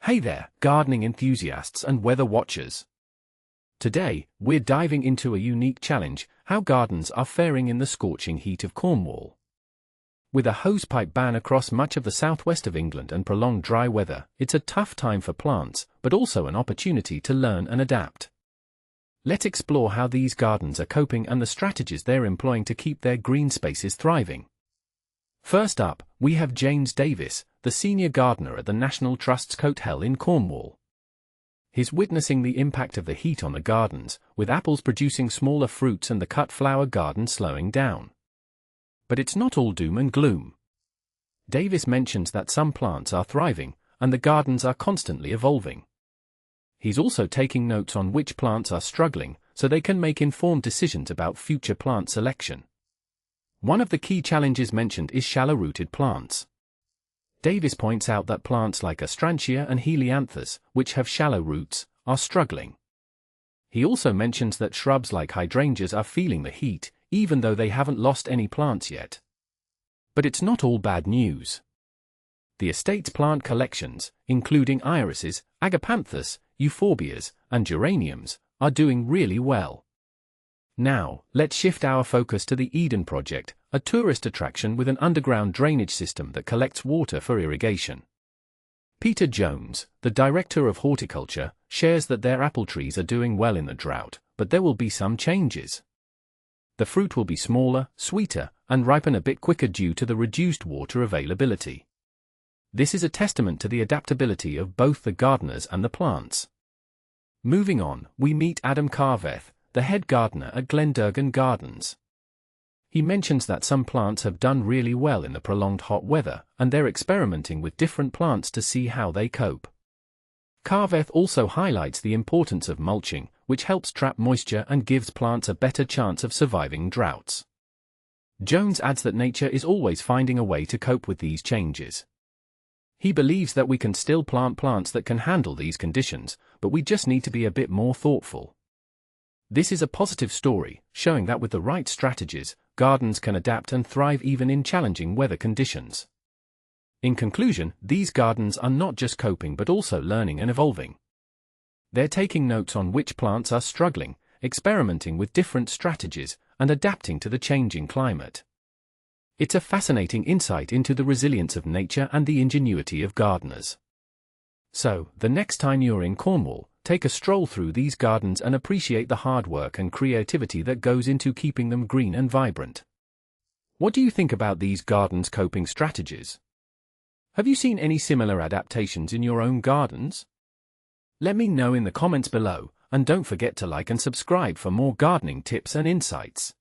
Hey there, gardening enthusiasts and weather watchers. Today, we're diving into a unique challenge: how gardens are faring in the scorching heat of Cornwall. With a hosepipe ban across much of the southwest of England and prolonged dry weather, it's a tough time for plants, but also an opportunity to learn and adapt. Let's explore how these gardens are coping and the strategies they're employing to keep their green spaces thriving. First up, we have James Davis, the senior gardener at the National Trust's Cotehele in Cornwall. He's witnessing the impact of the heat on the gardens, with apples producing smaller fruits and the cut flower garden slowing down. But it's not all doom and gloom. Davis mentions that some plants are thriving, and the gardens are constantly evolving. He's also taking notes on which plants are struggling, so they can make informed decisions about future plant selection. One of the key challenges mentioned is shallow-rooted plants. Davis points out that plants like Astrantia and Helianthus, which have shallow roots, are struggling. He also mentions that shrubs like hydrangeas are feeling the heat, even though they haven't lost any plants yet. But it's not all bad news. The estate's plant collections, including irises, agapanthus, euphorbias, and geraniums, are doing really well. Now, let's shift our focus to the Eden Project, a tourist attraction with an underground drainage system that collects water for irrigation. Peter Jones, the director of horticulture, shares that their apple trees are doing well in the drought, but there will be some changes. The fruit will be smaller, sweeter, and ripen a bit quicker due to the reduced water availability. This is a testament to the adaptability of both the gardeners and the plants. Moving on, we meet Adam Carveth, the head gardener at Glendurgan Gardens. He mentions that some plants have done really well in the prolonged hot weather, and they're experimenting with different plants to see how they cope. Carveth also highlights the importance of mulching, which helps trap moisture and gives plants a better chance of surviving droughts. Jones adds that nature is always finding a way to cope with these changes. He believes that we can still plant plants that can handle these conditions, but we just need to be a bit more thoughtful. This is a positive story, showing that with the right strategies, gardens can adapt and thrive even in challenging weather conditions. In conclusion, these gardens are not just coping but also learning and evolving. They're taking notes on which plants are struggling, experimenting with different strategies, and adapting to the changing climate. It's a fascinating insight into the resilience of nature and the ingenuity of gardeners. So, the next time you're in Cornwall, take a stroll through these gardens and appreciate the hard work and creativity that goes into keeping them green and vibrant. What do you think about these gardens' coping strategies? Have you seen any similar adaptations in your own gardens? Let me know in the comments below, and don't forget to like and subscribe for more gardening tips and insights.